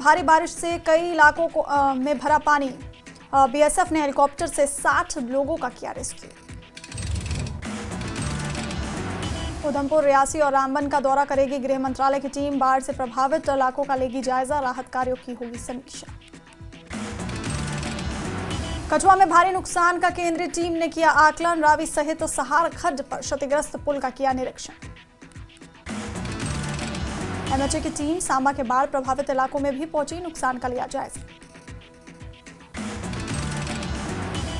भारी बारिश से कई इलाकों में भरा पानी। बीएसएफ ने हेलीकॉप्टर से 60 लोगों का किया रेस्क्यू। उधमपुर, रियासी और रामबन का दौरा करेगी गृह मंत्रालय की टीम। बाढ़ से प्रभावित इलाकों का लेगी जायजा, राहत कार्यों की होगी समीक्षा। कठुआ में भारी नुकसान का केंद्रीय टीम ने किया आकलन। रावी सहित सहार खड्ड पर क्षतिग्रस्त पुल का किया निरीक्षण। एमएचए की टीम सांबा के बाढ़ प्रभावित इलाकों में भी पहुंची, नुकसान का लिया जायजा।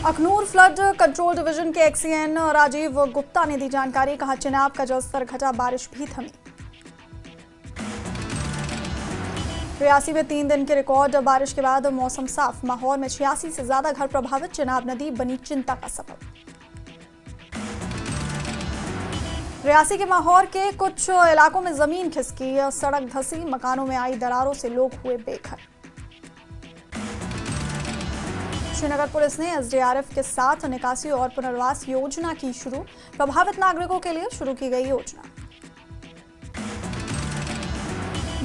अखनूर फ्लड कंट्रोल डिवीजन के एक्सीएन राजीव गुप्ता ने दी जानकारी। कहा चिनाब का जलस्तर घटा, बारिश भी थमी। रियासी में 3 दिन के रिकॉर्ड बारिश के बाद मौसम साफ। माहौर में 86 से ज्यादा घर प्रभावित। चिनाब नदी बनी चिंता का सबब। रियासी के माहौर के कुछ इलाकों में जमीन खिसकी, सड़क धंसी, मकानों में आई दरारों से लोग हुए बेघर। श्रीनगर पुलिस ने एसडीआरएफ के साथ निकासी और पुनर्वास योजना की शुरू। प्रभावित नागरिकों के लिए शुरू की गई योजना।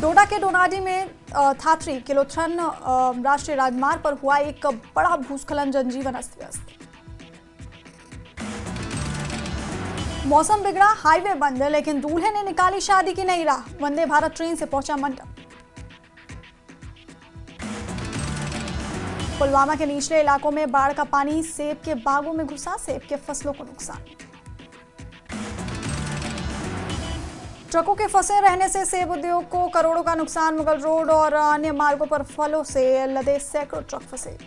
डोडा के डोनाडी में थाथरी किलोथन राष्ट्रीय राजमार्ग पर हुआ एक बड़ा भूस्खलन, जनजीवन अस्त व्यस्त। मौसम बिगड़ा, हाईवे बंद, लेकिन दूल्हे ने निकाली शादी की नई राह। वंदे भारत ट्रेन से पहुंचा मंडप। पुलवामा के निचले इलाकों में बाढ़ का पानी, सेब के बागों में घुसा, सेब के फसलों को नुकसान। ट्रकों के फंसे रहने से सेब उद्योग को करोड़ों का नुकसान। मुगल रोड और अन्य मार्गों पर फलों से लदे सैकड़ों ट्रक फंसे।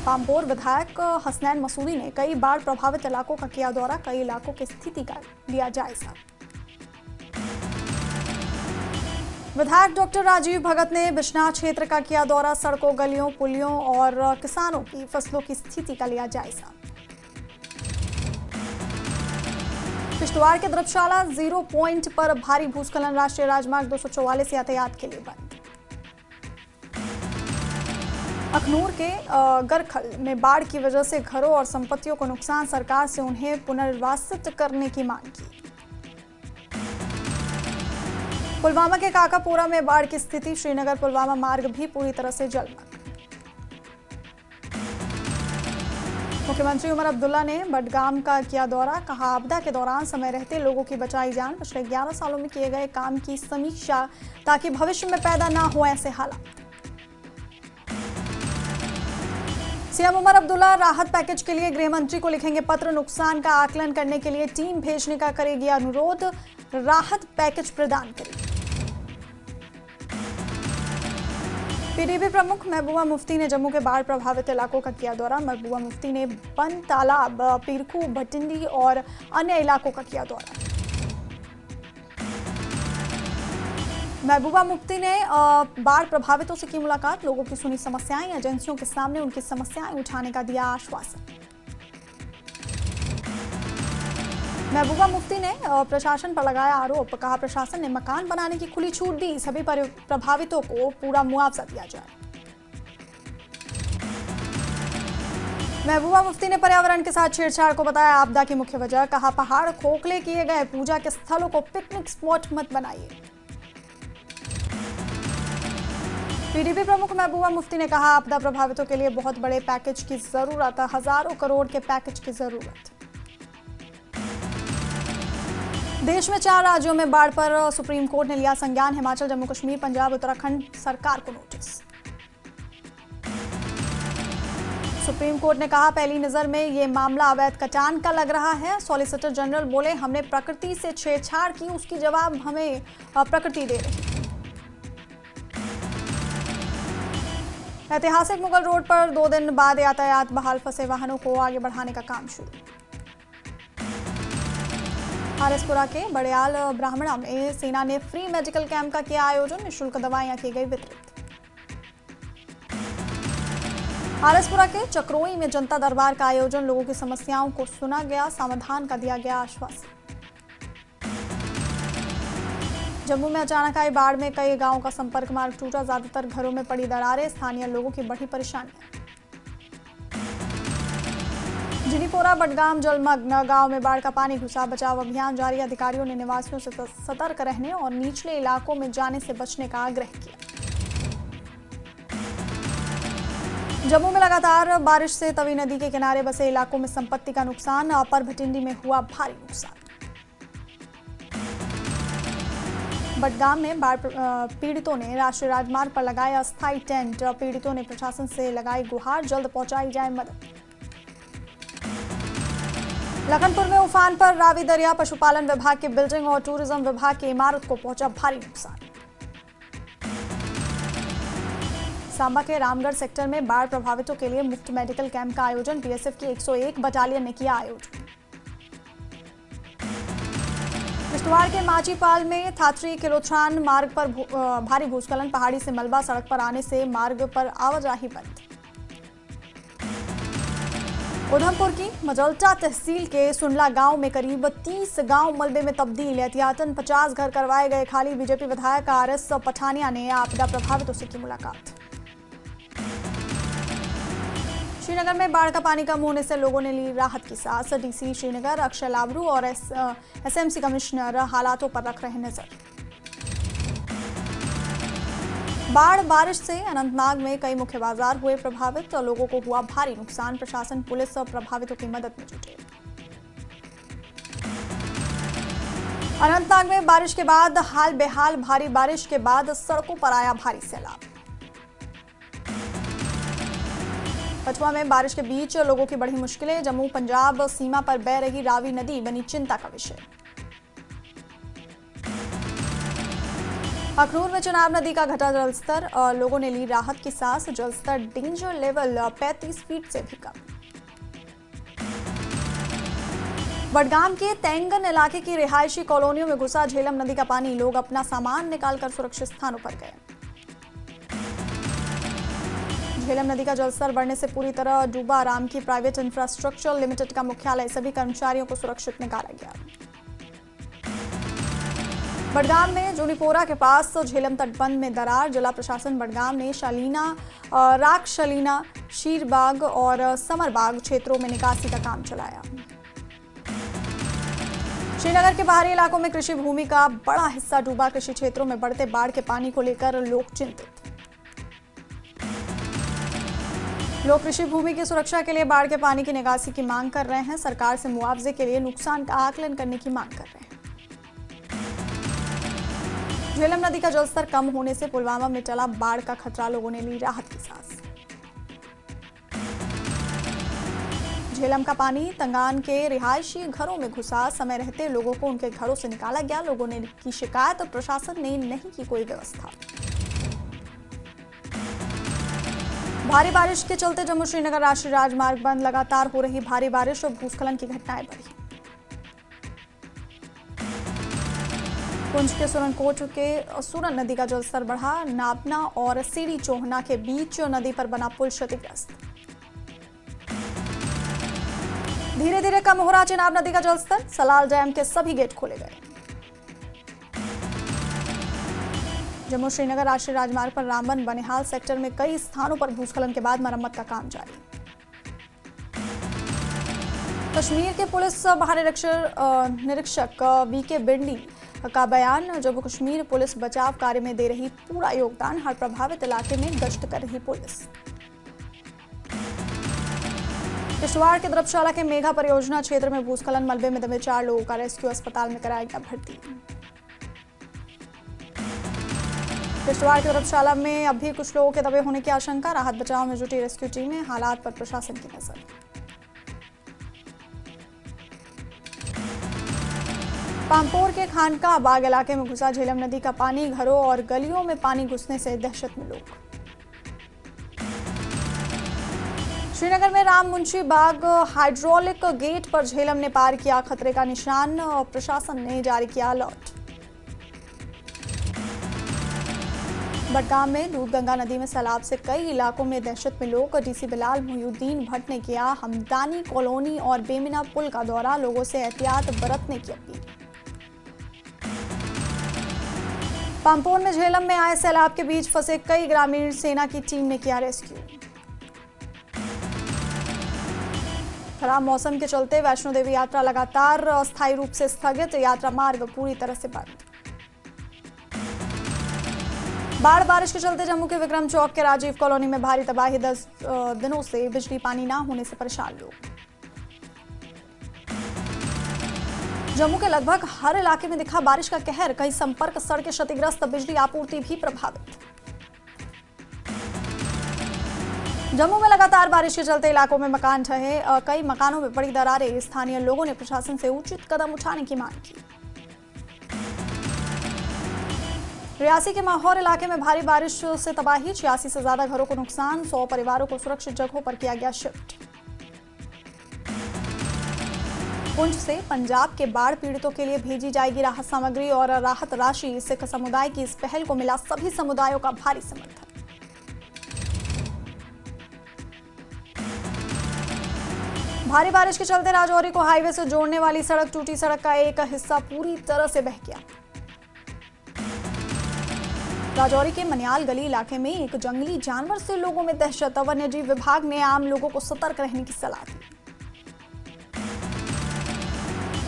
पामपोर विधायक हसनैन मसूदी ने कई बाढ़ प्रभावित इलाकों का किया दौरा। कई इलाकों की स्थिति का लिया जायजा। विधायक डॉक्टर राजीव भगत ने बिश्नाह क्षेत्र का किया दौरा। सड़कों, गलियों, पुलियों और किसानों की फसलों की स्थिति का लिया जायजा। किश्तवाड़ के द्रबशाला 0 पॉइंट पर भारी भूस्खलन। राष्ट्रीय राजमार्ग 244 यातायात के लिए बंद। अखनूर के गरखल में बाढ़ की वजह से घरों और संपत्तियों को नुकसान। सरकार से उन्हें पुनर्वासित करने की मांग की। पुलवामा के काकापोरा में बाढ़ की स्थिति। श्रीनगर पुलवामा मार्ग भी पूरी तरह से जलमग्न। मुख्यमंत्री उमर अब्दुल्ला ने बडगाम का किया दौरा। कहा आपदा के दौरान समय रहते लोगों की बचाई जान। पिछले 11 सालों में किए गए काम की समीक्षा, ताकि भविष्य में पैदा ना हो ऐसे हालात। सीएम उमर अब्दुल्ला राहत पैकेज के लिए गृह मंत्री को लिखेंगे पत्र। नुकसान का आकलन करने के लिए टीम भेजने का करेगी अनुरोध। राहत पैकेज प्रदान करेगी। पीडीपी प्रमुख महबूबा मुफ्ती ने जम्मू के बाढ़ प्रभावित इलाकों का किया दौरा। महबूबा मुफ्ती ने बन तालाब, पीरखू, भटिंडी और अन्य इलाकों का किया दौरा। महबूबा मुफ्ती ने बाढ़ प्रभावितों से की मुलाकात। लोगों की सुनी समस्याएं, एजेंसियों के सामने उनकी समस्याएं उठाने का दिया आश्वासन। महबूबा मुफ्ती ने प्रशासन पर लगाया आरोप। कहा प्रशासन ने मकान बनाने की खुली छूट दी, सभी प्रभावितों को पूरा मुआवजा दिया जाए। महबूबा मुफ्ती ने पर्यावरण के साथ छेड़छाड़ को बताया आपदा की मुख्य वजह। कहा पहाड़ खोखले किए गए, पूजा के स्थलों को पिकनिक स्पॉट मत बनाइए। पीडीपी प्रमुख महबूबा मुफ्ती ने कहा आपदा प्रभावितों के लिए बहुत बड़े पैकेज की जरूरत है, हजारों करोड़ के पैकेज की जरूरत। देश में 4 राज्यों में बाढ़ पर सुप्रीम कोर्ट ने लिया संज्ञान। हिमाचल, जम्मू कश्मीर, पंजाब, उत्तराखंड सरकार को नोटिस। सुप्रीम कोर्ट ने कहा पहली नजर में ये मामला अवैध कटान का लग रहा है। सॉलिसिटर जनरल बोले हमने प्रकृति से छेड़छाड़ की, उसकी जवाब हमें प्रकृति दे रही। ऐतिहासिक मुगल रोड पर 2 दिन बाद यातायात बहाल। फंसे वाहनों को आगे बढ़ाने का काम शुरू। आरएसपुरा के बड़याल ब्राह्मणा में सेना ने फ्री मेडिकल कैंप का किया आयोजन। निःशुल्क दवाइयां की गई वितरित। आरएसपुरा के चक्रोई में जनता दरबार का आयोजन। लोगों की समस्याओं को सुना गया, समाधान का दिया गया आश्वासन। जम्मू में अचानक आई बाढ़ में कई गांवों का संपर्क मार्ग टूटा। ज्यादातर घरों में पड़ी दरारें, स्थानीय लोगों की बड़ी परेशानियां। झिनीपोरा बडगाम जलमग्न गांव में बाढ़ का पानी घुसा। बचाव अभियान जारी। अधिकारियों ने निवासियों से सतर्क रहने और निचले इलाकों में जाने से बचने का आग्रह किया। जम्मू में लगातार बारिश से तवी नदी के किनारे बसे इलाकों में संपत्ति का नुकसान। अपर भटिंडी में हुआ भारी नुकसान। बडगाम में बाढ़ पीड़ितों ने राष्ट्रीय राजमार्ग पर लगाया अस्थायी टेंट। पीड़ितों ने प्रशासन से लगाई गुहार, जल्द पहुंचाई जाए मदद। लखनपुर में उफान पर रावी दरिया। पशुपालन विभाग की बिल्डिंग और टूरिज्म विभाग की इमारत को पहुंचा भारी नुकसान। सांबा के रामगढ़ सेक्टर में बाढ़ प्रभावितों के लिए मुफ्त मेडिकल कैंप का आयोजन। बीएसएफ की 101 बटालियन ने किया आयोजन। किश्तवाड़ के माचीपाल में थाथरी किलोथ्रान मार्ग पर भारी भूस्खलन। पहाड़ी से मलबा सड़क पर आने से मार्ग पर आवाजाही बंद। उधमपुर की मजल्टा तहसील के सुंडला गांव में करीब 30 गांव मलबे में तब्दील। एहतियातन 50 घर करवाए गए खाली। बीजेपी विधायक आरएस पठानिया ने आपदा प्रभावितों से की मुलाकात। श्रीनगर में बाढ़ का पानी कम होने से लोगों ने ली राहत की सांस। डीसी श्रीनगर अक्षय लावरू और एसएमसी कमिश्नर हालातों पर रख रहे नजर। बाढ़ बारिश से अनंतनाग में कई मुख्य बाजार हुए प्रभावित। लोगों को हुआ भारी नुकसान। प्रशासन पुलिस और प्रभावितों की मदद में जुटे। अनंतनाग में बारिश के बाद हाल बेहाल। भारी बारिश के बाद सड़कों पर आया भारी सैलाब। कठुआ में बारिश के बीच लोगों की बढ़ी मुश्किलें। जम्मू पंजाब सीमा पर बह रही रावी नदी बनी चिंता का विषय। अखनूर में चनाब नदी का घटा जलस्तर। लोगों ने ली राहत की सांस। जलस्तर डेंजर लेवल 35 फीट से भी कम। बडगाम के तेंगन इलाके की रिहायशी कॉलोनियों में घुसा झेलम नदी का पानी। लोग अपना सामान निकालकर सुरक्षित स्थानों पर गए। झेलम नदी का जलस्तर बढ़ने से पूरी तरह डूबा राम की प्राइवेट इंफ्रास्ट्रक्चर लिमिटेड का मुख्यालय। सभी कर्मचारियों को सुरक्षित निकाला गया। बडगाम में जोनीपोरा के पास झेलम तटबंध में दरार। जिला प्रशासन बडगाम ने शालीना, राक्षलीना, शीरबाग और समरबाग क्षेत्रों में निकासी का काम चलाया। श्रीनगर के बाहरी इलाकों में कृषि भूमि का बड़ा हिस्सा डूबा। कृषि क्षेत्रों में बढ़ते बाढ़ के पानी को लेकर लोग चिंतित। लोग कृषि भूमि की सुरक्षा के लिए बाढ़ के पानी की निकासी की मांग कर रहे हैं। सरकार से मुआवजे के लिए नुकसान का आकलन करने की मांग कर रहे हैं। झेलम नदी का जलस्तर कम होने से पुलवामा में टला बाढ़ का खतरा। लोगों ने ली राहत की सांस। झेलम का पानी तंगान के रिहायशी घरों में घुसा। समय रहते लोगों को उनके घरों से निकाला गया। लोगों ने की शिकायत और प्रशासन ने नहीं की कोई व्यवस्था। भारी बारिश के चलते जम्मू श्रीनगर राष्ट्रीय राजमार्ग बंद। लगातार हो रही भारी बारिश और भूस्खलन की घटनाएं बढ़ी। पुंछ के सुरनकोट के सुरन नदी का जलस्तर बढ़ा। नापना और सीढ़ी चोहना के बीच नदी पर बना पुल क्षतिग्रस्त। धीरे धीरे कम हो रहा चिनाब नदी का जलस्तर। सलाल डैम के सभी गेट खोले गए। जम्मू श्रीनगर राष्ट्रीय राजमार्ग पर रामबन बनिहाल सेक्टर में कई स्थानों पर भूस्खलन के बाद मरम्मत का काम जारी। कश्मीर के पुलिस महानिरीक्षक वीके बिंडी का बयान। जम्मू कश्मीर पुलिस बचाव कार्य में दे रही पूरा योगदान। हर प्रभावित इलाके में गश्त कर रही पुलिस। किश्तवाड़ के द्रबशाला के मेघा परियोजना क्षेत्र में भूस्खलन। मलबे में दबे 4 लोगों का रेस्क्यू। अस्पताल में कराया गया भर्ती। किश्तवाड़ के द्रबशाला में अब भी कुछ लोगों के दबे होने की आशंका। राहत बचाव में जुटी रेस्क्यू टीमें। हालात पर प्रशासन की नजर। पामपोर के खानका बाग इलाके में घुसा झेलम नदी का पानी। घरों और गलियों में पानी घुसने से दहशत में लोग। श्रीनगर में राम मुंशी बाग हाइड्रोलिक गेट पर झेलम ने पार किया खतरे का निशान। प्रशासन ने जारी किया अलर्ट। बडगाम में दूधगंगा नदी में सैलाब से कई इलाकों में दहशत में लोग। डीसी बिलाल मोहिउद्दीन भट्ट ने किया हमदानी कॉलोनी और बेमिना पुल का दौरा। लोगों से एहतियात बरतने की अपील। पामपोर में झेलम में आए सैलाब के बीच फंसे कई ग्रामीण। सेना की टीम ने किया रेस्क्यू। खराब मौसम के चलते वैष्णो देवी यात्रा लगातार अस्थायी रूप से स्थगित, यात्रा मार्ग पूरी तरह से बंद। बाढ़ बारिश के चलते जम्मू के विक्रम चौक के राजीव कॉलोनी में भारी तबाही, 10 दिनों से बिजली पानी ना होने से परेशान लोग। जम्मू के लगभग हर इलाके में दिखा बारिश का कहर, कई संपर्क सड़कें क्षतिग्रस्त, बिजली आपूर्ति भी प्रभावित। जम्मू में लगातार बारिश के चलते इलाकों में मकान ढहे, कई मकानों में पड़ी दरारें, स्थानीय लोगों ने प्रशासन से उचित कदम उठाने की मांग की। रियासी के माहौर इलाके में भारी बारिश से तबाही, 86 से ज्यादा घरों को नुकसान, 100 परिवारों को सुरक्षित जगहों पर किया गया शिफ्ट। पुंछ से पंजाब के बाढ़ पीड़ितों के लिए भेजी जाएगी राहत सामग्री और राहत राशि, सिख समुदाय की इस पहल को मिला सभी समुदायों का भारी समर्थन। भारी बारिश के चलते राजौरी को हाईवे से जोड़ने वाली सड़क टूटी, सड़क का एक हिस्सा पूरी तरह से बह गया। राजौरी के मनियाल गली इलाके में एक जंगली जानवर से लोगों में दहशत, वन्यजीव विभाग ने आम लोगों को सतर्क रहने की सलाह दी।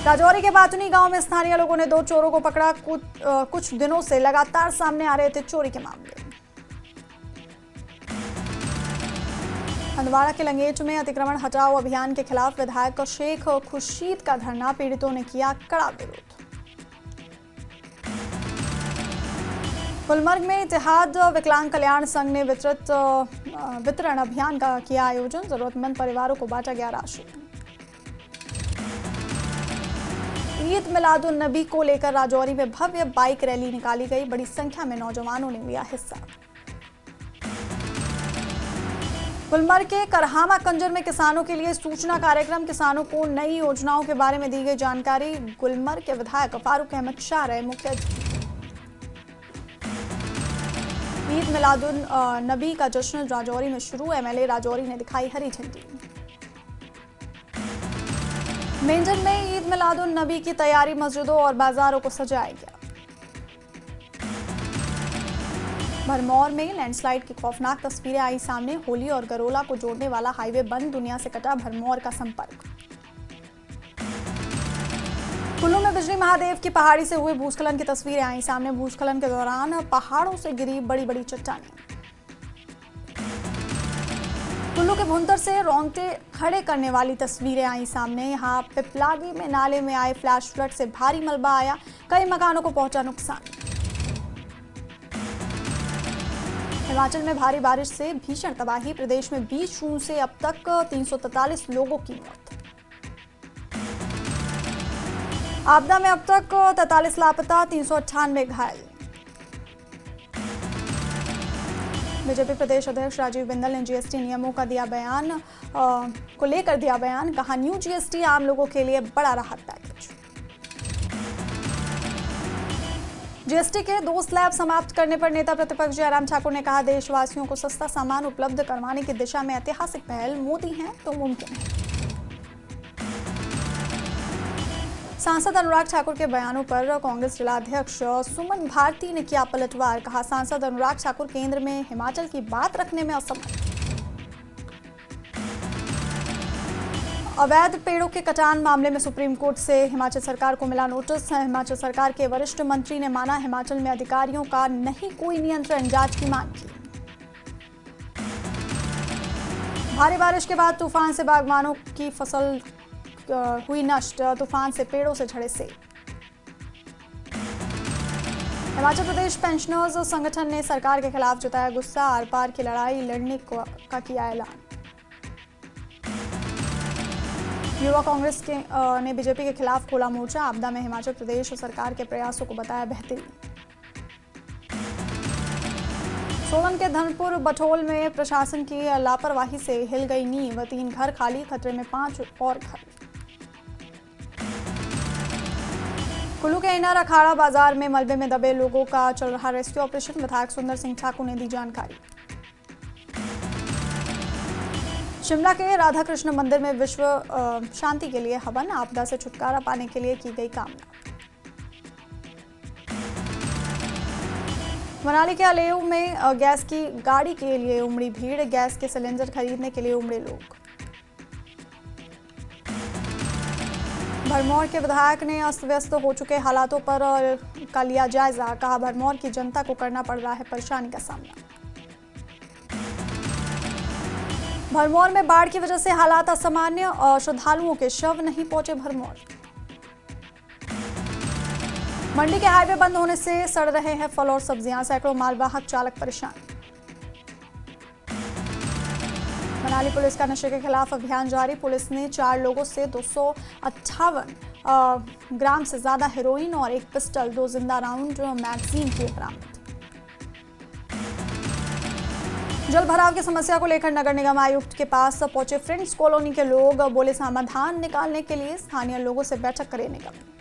राजौरी के बातुनी गांव में स्थानीय लोगों ने 2 चोरों को पकड़ा, कुछ दिनों से लगातार सामने आ रहे थे चोरी के मामले। हंदवाड़ा के लंगेच में अतिक्रमण हटाओ अभियान के खिलाफ विधायक शेख खुर्शीद का धरना, पीड़ितों ने किया कड़ा विरोध। गुलमर्ग में इत्तेहाद विकलांग कल्याण संघ ने वितरण अभियान का किया आयोजन, जरूरतमंद परिवारों को बांटा गया राशन। ईद मिलादुन नबी को लेकर राजौरी में भव्य बाइक रैली निकाली गई, बड़ी संख्या में नौजवानों ने लिया हिस्सा। गुलमर्ग के करहामा कंजर में किसानों के लिए सूचना कार्यक्रम, किसानों को नई योजनाओं के बारे में दी गई जानकारी। गुलमर्ग के विधायक फारूक अहमद शाह रहे मुख्य अतिथि। ईद मिलादुन नबी का जश्न राजौरी में शुरू, एमएलए राजौरी ने दिखाई हरी झंडी। मेंढर में ईद मिलादुन नबी की तैयारी, मस्जिदों और बाजारों को सजाया गया। भरमौर में लैंडस्लाइड की खौफनाक तस्वीरें आई सामने, होली और गरोला को जोड़ने वाला हाईवे बंद, दुनिया से कटा भरमौर का संपर्क। कुल्लू में बिजली महादेव की पहाड़ी से हुए भूस्खलन की तस्वीरें आई सामने, भूस्खलन के दौरान पहाड़ों से गिरी बड़ी बड़ी चट्टानें। कुल्लू के भुंतर से रोंगटे खड़े करने वाली तस्वीरें आई सामने, यहां पिपलागी में नाले में आए फ्लैश फ्लड से भारी मलबा आया, कई मकानों को पहुंचा नुकसान। हिमाचल में भारी बारिश से भीषण तबाही, प्रदेश में 20 जून से अब तक 343 लोगों की मौत। आपदा में अब तक 43 लापता, 398 घायल। बीजेपी प्रदेश अध्यक्ष राजीव बिंदल ने जीएसटी नियमों का दिया बयान को लेकर दिया बयान, कहा न्यू जीएसटी आम लोगों के लिए बड़ा राहत पैकेज। जीएसटी के 2 स्लैब समाप्त करने पर नेता प्रतिपक्ष जयराम ठाकुर ने कहा देशवासियों को सस्ता सामान उपलब्ध करवाने की दिशा में ऐतिहासिक पहल, मोदी हैं तो मुमकिन है। सांसद अनुराग ठाकुर के बयानों पर कांग्रेस जिलाध्यक्ष सुमन भारती ने किया पलटवार, कहा सांसद अनुराग ठाकुर केंद्र में हिमाचल की बात रखने में असमर्थ। अवैध पेड़ों के कटान मामले में सुप्रीम कोर्ट से हिमाचल सरकार को मिला नोटिस, हिमाचल सरकार के वरिष्ठ मंत्री ने माना हिमाचल में अधिकारियों का नहीं कोई नियंत्रण, जांच की मांग की। भारी बारिश के बाद तूफान से बागवानों की फसल हुई नष्ट, तूफान से पेड़ों से झड़े सेब। हिमाचल प्रदेश पेंशनर्स संगठन ने सरकार के खिलाफ जताया गुस्सा, आर पार की लड़ाई लड़ने का किया ऐलान। युवा कांग्रेस ने बीजेपी के खिलाफ खोला मोर्चा, आपदा में हिमाचल प्रदेश सरकार के प्रयासों को बताया बेहतरीन। सोलन के धनपुर बठोल में प्रशासन की लापरवाही से हिल गई नींव, 3 घर खाली, खतरे में 5 और घर। कुल्लू के इनर अखाड़ा बाजार में मलबे में दबे लोगों का चल रहा रेस्क्यू ऑपरेशन, विधायक सुंदर सिंह ठाकुर ने दी जानकारी। शिमला के राधा कृष्ण मंदिर में विश्व शांति के लिए हवन, आपदा से छुटकारा पाने के लिए की गई कामना। मनाली के अलेऊ में गैस की गाड़ी के लिए उमड़ी भीड़, गैस के सिलेंडर खरीदने के लिए उमड़े लोग। भरमौर के विधायक ने अस्त व्यस्त हो चुके हालातों पर का लिया जायजा। कहा, भरमौर की जनता को करना पड़ रहा है परेशानी का सामना। भरमौर में बाढ़ की वजह से हालात असामान्य और श्रद्धालुओं के शव नहीं पहुंचे भरमौर। मंडी के हाईवे बंद होने से सड़ रहे हैं फल और सब्जियां, सैकड़ों मालवाहक चालक परेशान। मनाली पुलिस का नशे के खिलाफ अभियान जारी। पुलिस ने 4 लोगों से 258 ग्राम से ज्यादा हेरोइन और 1 पिस्टल, 2 जिंदा राउंड मैगजीन किए बरामद। जल भराव की समस्या को लेकर नगर निगम आयुक्त के पास पहुंचे फ्रेंड्स कॉलोनी के लोग। बोले, समाधान निकालने के लिए स्थानीय लोगों से बैठक करे निगम।